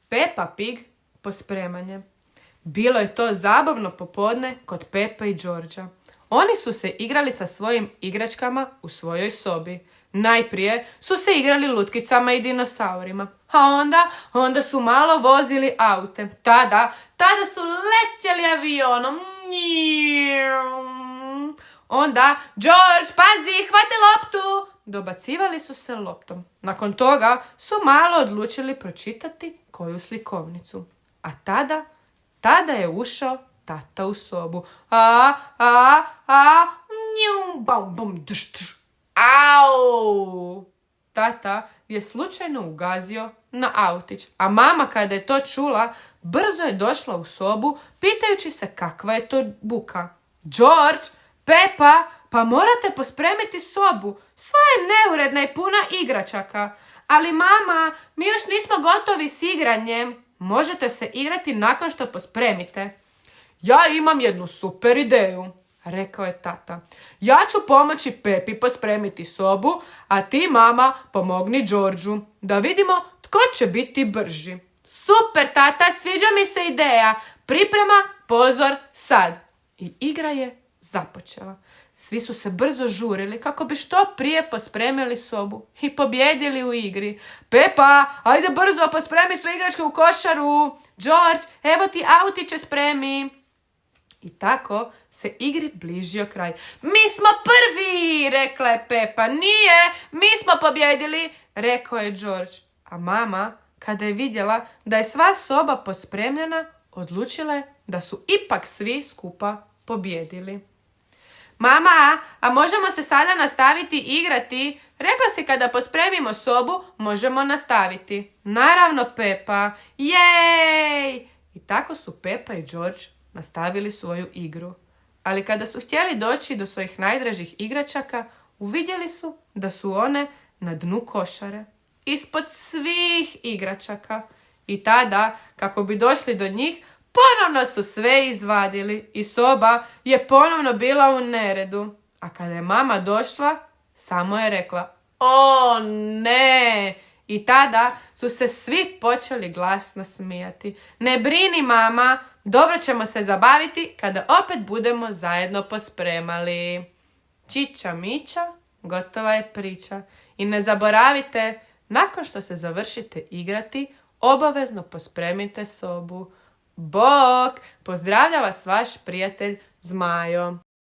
Peppa Pig pospremanje. Bilo je to zabavno popodne kod Pepe i Georgea. Oni su se igrali sa svojim igračkama u svojoj sobi. Najprije su se igrali lutkicama i dinosaurima, a onda su malo vozili aute. Tada su letjeli avionom. Onda, George, pazi, hvati loptu! Dobacivali su se loptom. Nakon toga su malo odlučili pročitati koju slikovnicu. A tada je ušao tata u sobu. Bum, bum, drž, drž. Au! Tata je slučajno ugazio na autić, a mama kada je to čula, brzo je došla u sobu, pitajući se kakva je to buka. George, Peppa, pa morate pospremiti sobu. Sva je neuredna i puna igračaka. Ali mama, mi još nismo gotovi s igranjem. Možete se igrati nakon što pospremite. Ja imam jednu super ideju, rekao je tata. Ja ću pomoći Peppi pospremiti sobu, a ti, mama, pomogni Georgeu. Da vidimo tko će biti brži. Super, tata, sviđa mi se ideja. Priprema, pozor, sad. I igra je započela. Svi su se brzo žurili kako bi što prije pospremili sobu i pobjedili u igri. Peppa, ajde brzo, pospremi sve igračke u košaru. George, evo ti autiće spremi. I tako se igri bližio kraj. Mi smo prvi, rekla je Peppa. Nije, mi smo pobjedili, rekao je George. A mama, kada je vidjela da je sva soba pospremljena, odlučila je da su ipak svi skupa pobjedili. Mama, a možemo se sada nastaviti igrati? Rekla si kada pospremimo sobu, možemo nastaviti. Naravno, Peppa. Jej! I tako su Peppa i George nastavili svoju igru. Ali kada su htjeli doći do svojih najdražih igračaka, uvidjeli su da su one na dnu košare. Ispod svih igračaka. I tada, kako bi došli do njih, ponovno su sve izvadili i soba je ponovno bila u neredu. A kada je mama došla, samo je rekla, o ne! I tada su se svi počeli glasno smijati. Ne brini, mama, dobro ćemo se zabaviti kada opet budemo zajedno pospremali. Čiča miča, gotova je priča. I ne zaboravite, nakon što se završite igrati, obavezno pospremite sobu. Bok! Pozdravlja vas vaš prijatelj Zmajo.